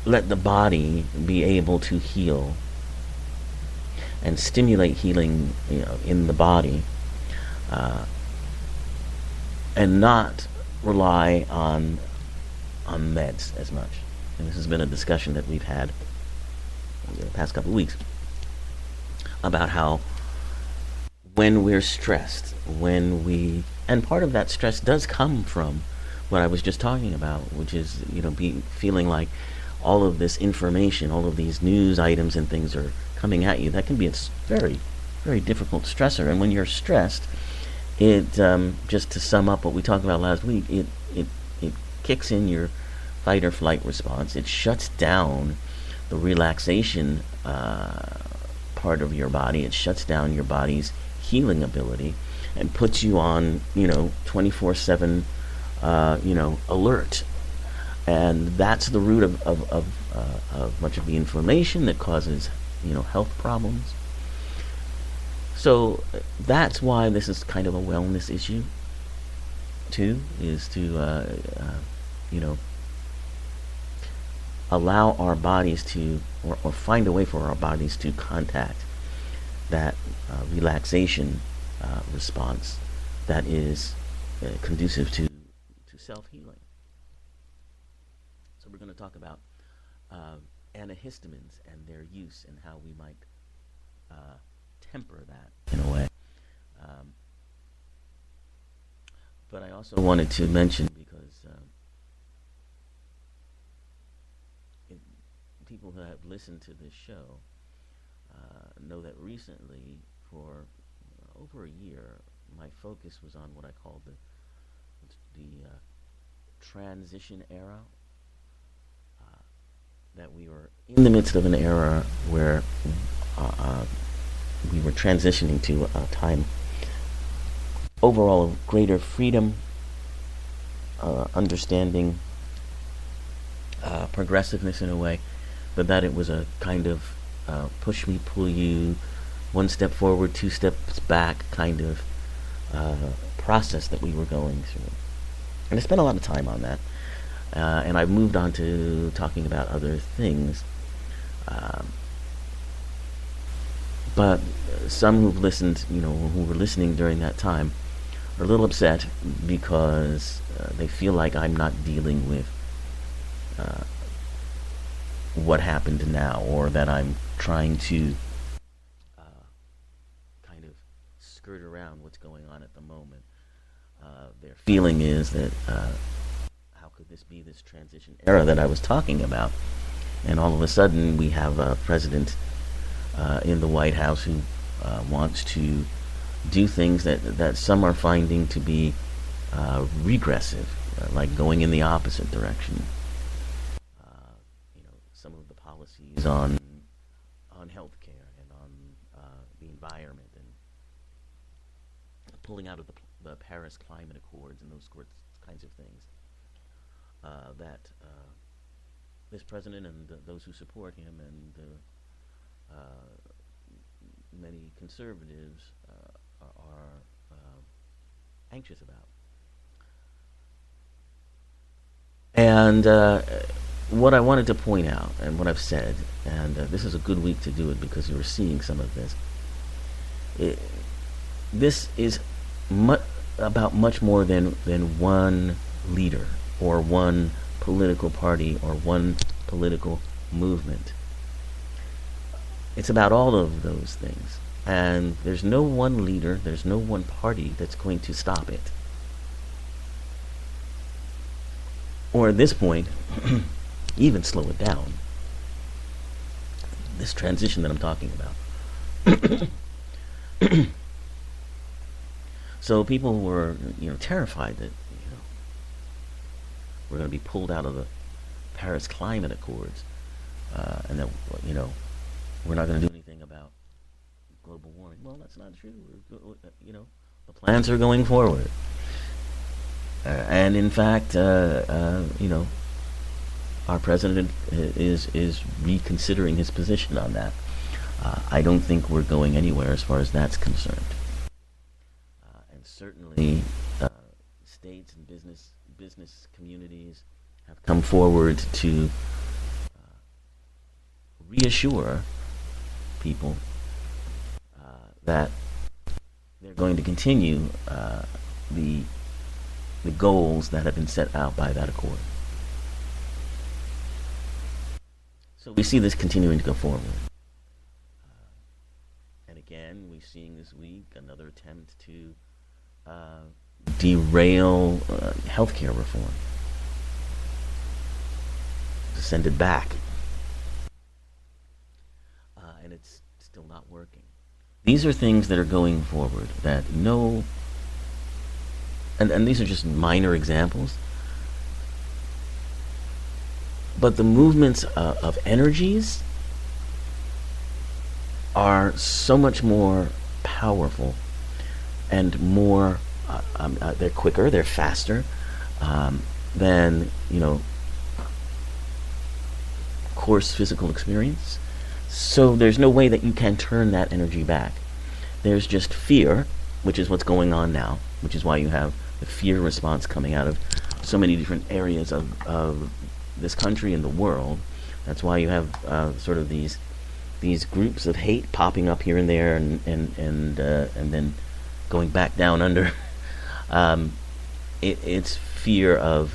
let the body be able to heal and stimulate healing, in the body, uh, and not rely on meds as much. And this has been a discussion that we've had in the past couple of weeks about how when we're stressed, and part of that stress does come from what I was just talking about, which is, feeling like all of this information, all of these news items and things are coming at you. That can be a very, very difficult stressor. And when you're stressed, it just to sum up what we talked about last week, it kicks in your fight or flight response. It shuts down the relaxation part of your body. It shuts down your body's healing ability and puts you on 24/7 alert. And that's the root of much of the inflammation that causes health problems. So that's why this is kind of a wellness issue too, is to you know allow our bodies to, or find a way for our bodies to contact that relaxation response that is conducive to self-healing. So we're going to talk about antihistamines and their use and how we might temper that in a way. Um, but I also wanted to mention, because people who have listened to this show know that recently, for over a year, my focus was on what I called the transition era. That we were in the midst of an era where we were transitioning to a time overall of greater freedom, understanding, progressiveness in a way, but that it was a kind of push me, pull you, one step forward, two steps back kind of process that we were going through. And I spent a lot of time on that. And I've moved on to talking about other things. But some who've listened, who were listening during that time, are a little upset because they feel like I'm not dealing with what happened now, or that I'm trying to kind of skirt around what's going on at the moment. Their feeling is that how could this be this transition era that I was talking about? And all of a sudden we have a president in the White House who wants to do things that some are finding to be regressive, like going in the opposite direction. Some of the policies on healthcare and on the environment, and pulling out of the Paris Climate Accords and those kinds of things. That this president and those who support him, and many conservatives are anxious about. And what I wanted to point out, and what I've said, and this is a good week to do it because you were seeing some of this. This is about much more than one leader, or one political party, or one political movement. It's about all of those things. And there's no one leader, there's no one party that's going to stop it. Or at this point, even slow it down. This transition that I'm talking about. So people were, terrified that, we're going to be pulled out of the Paris Climate Accords, and that, we're not going to do anything about global warming. Well, that's not true. The plans are going forward, and in fact, our president is reconsidering his position on that. I don't think we're going anywhere as far as that's concerned, and certainly states and business communities have come forward to reassure people that they're going to continue the goals that have been set out by that accord. So we see this continuing to go forward. And again, we're seeing this week another attempt to derail healthcare reform, to send it back. And it's still not working. These are things that are going forward that and these are just minor examples, but the movements of energies are so much more powerful and more, they're quicker, they're faster than, coarse physical experience. So there's no way that you can turn that energy back. There's just fear, which is what's going on now, which is why you have the fear response coming out of so many different areas of this country and the world. That's why you have sort of these groups of hate popping up here and there, and then going back down under. It's fear of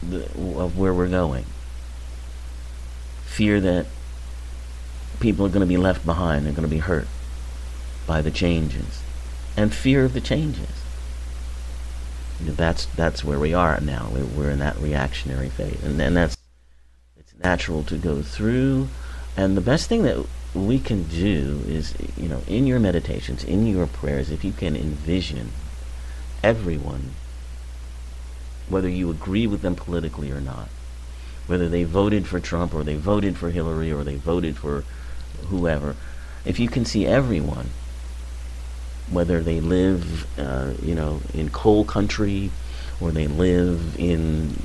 where we're going. Fear that people are going to be left behind, they're going to be hurt by the changes, and fear of the changes. That's where we are now. We're in that reactionary phase, and it's natural to go through. And the best thing that we can do is, in your meditations, in your prayers, if you can envision everyone, whether you agree with them politically or not, whether they voted for Trump or they voted for Hillary or they voted for whoever, if you can see everyone, whether they live, in coal country or they live in,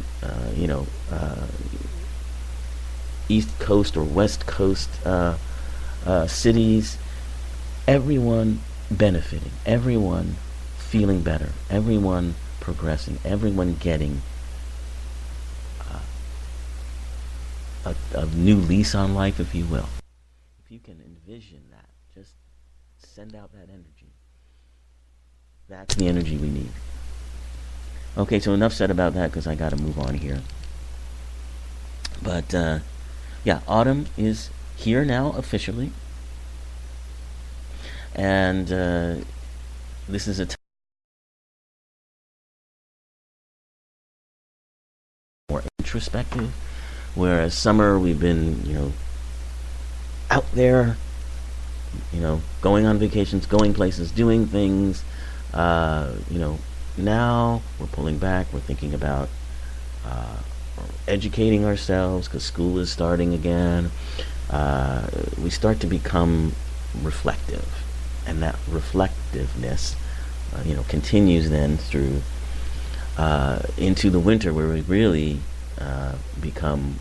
East Coast or West Coast cities, everyone benefiting, everyone feeling better, everyone progressing, everyone getting a new lease on life, if you will. If you can envision that, just send out that energy. That's the energy we need. Okay, so enough said about that, because I got to move on here. But autumn is here now officially, and this is a time more introspective. Whereas summer, we've been, out there, going on vacations, going places, doing things. Now we're pulling back. We're thinking about educating ourselves because school is starting again. We start to become reflective, and that reflectiveness, continues then through into the winter, where we really become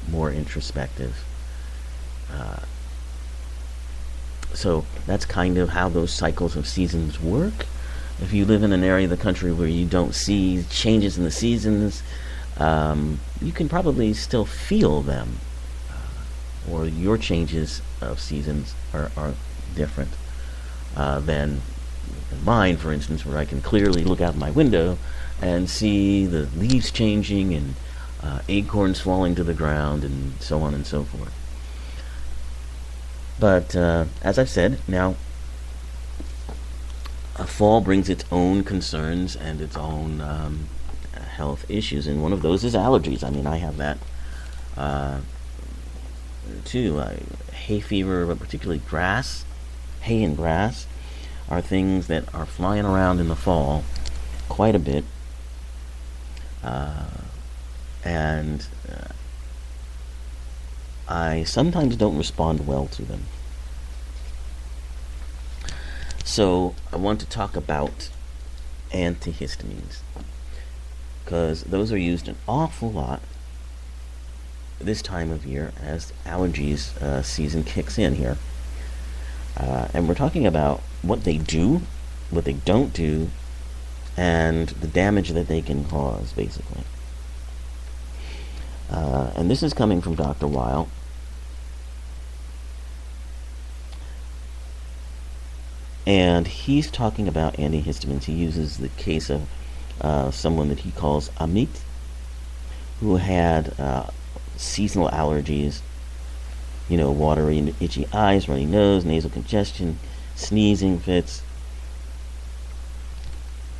more introspective. So that's kind of how those cycles of seasons work. If you live in an area of the country where you don't see changes in the seasons, you can probably still feel them, or your changes of seasons are different than mine, for instance, where I can clearly look out my window and see the leaves changing and acorns falling to the ground and so on and so forth. But as I've said, now fall brings its own concerns and its own health issues, and one of those is allergies. I mean, I have that too. Hay fever, but particularly grass, hay and grass, are things that are flying around in the fall quite a bit, and I sometimes don't respond well to them. So I want to talk about antihistamines, because those are used an awful lot this time of year as allergies season kicks in here. And we're talking about what they do, what they don't do, and the damage that they can cause, basically. And this is coming from Dr. Weil. And he's talking about antihistamines. He uses the case of someone that he calls Amit, who had seasonal allergies, watery and itchy eyes, runny nose, nasal congestion, sneezing fits.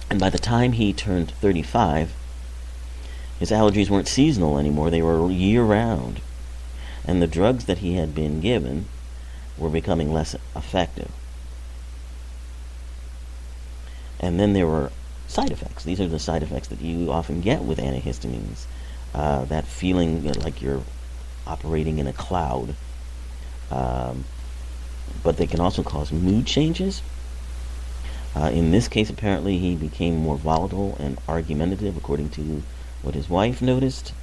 And by the time he turned 35, his allergies weren't seasonal anymore. They were year-round. And the drugs that he had been given were becoming less effective. And then there were side effects. These are the side effects that you often get with antihistamines. That feeling like you're operating in a cloud. But they can also cause mood changes. In this case, apparently, he became more volatile and argumentative, according to what his wife noticed.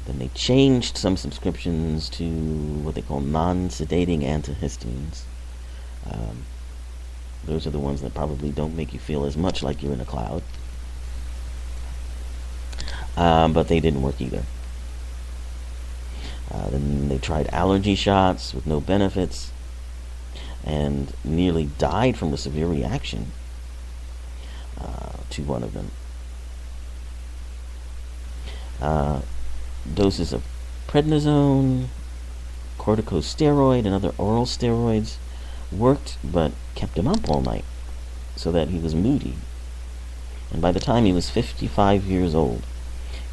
Then they changed some subscriptions to what they call non-sedating antihistamines. Those are the ones that probably don't make you feel as much like you're in a cloud. But they didn't work either. Then they tried allergy shots with no benefits and nearly died from a severe reaction to one of them. Doses of prednisone, corticosteroid, and other oral steroids worked, but kept him up all night so that he was moody. And by the time he was 55 years old,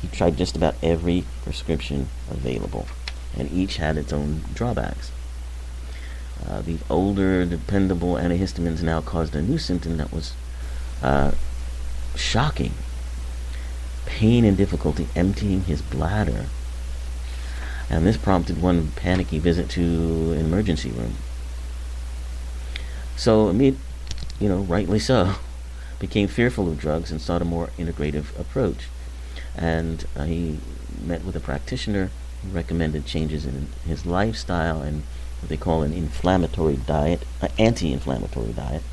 he tried just about every prescription available, and each had its own drawbacks. The older, dependable antihistamines now caused a new symptom that was shocking. Pain and difficulty emptying his bladder. And this prompted one panicky visit to an emergency room. So Amit, rightly so, became fearful of drugs and sought a more integrative approach. And he met with a practitioner who recommended changes in his lifestyle and what they call an inflammatory diet, an anti-inflammatory diet.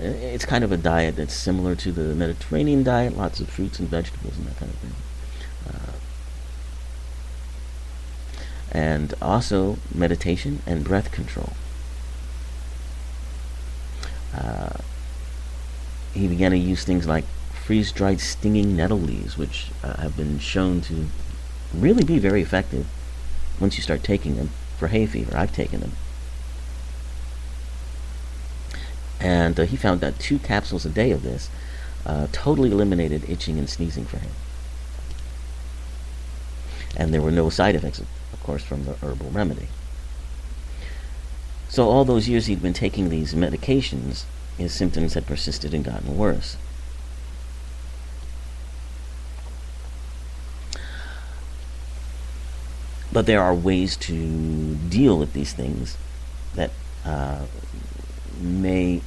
It's kind of a diet that's similar to the Mediterranean diet, lots of fruits and vegetables and that kind of thing. And also meditation and breath control. He began to use things like freeze-dried stinging nettle leaves, which have been shown to really be very effective once you start taking them for hay fever. I've taken them. And he found that 2 capsules a day of this totally eliminated itching and sneezing for him. And there were no side effects, of course, from the herbal remedy. So all those years he'd been taking these medications, his symptoms had persisted and gotten worse. But there are ways to deal with these things that may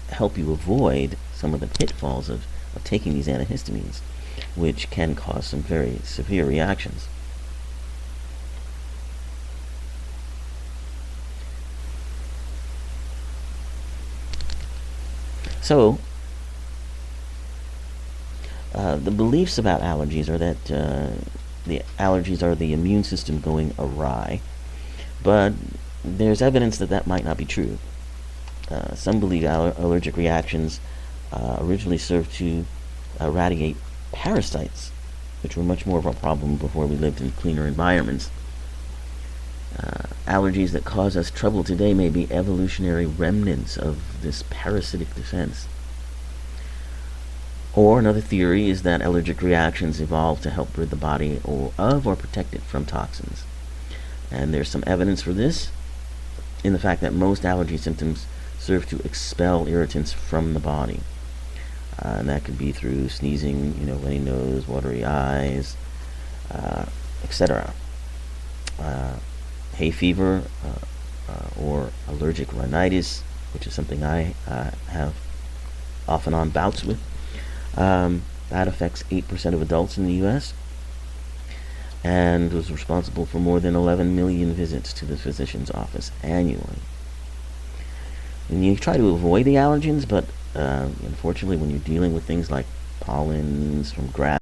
help you avoid some of the pitfalls of taking these antihistamines, which can cause some very severe reactions. So, the beliefs about allergies are that the allergies are the immune system going awry, but there's evidence that might not be true. Some believe allergic reactions originally served to eradicate parasites, which were much more of a problem before we lived in cleaner environments. Allergies that cause us trouble today may be evolutionary remnants of this parasitic defense. Or another theory is that allergic reactions evolved to help rid the body or protect it from toxins. And there's some evidence for this in the fact that most allergy symptoms serve to expel irritants from the body. And that could be through sneezing, runny nose, watery eyes, etc. Hay fever or allergic rhinitis, which is something I have off and on bouts with. That affects 8% of adults in the U.S. and was responsible for more than 11 million visits to the physician's office annually. And you try to avoid the allergens, but unfortunately when you're dealing with things like pollens from grass,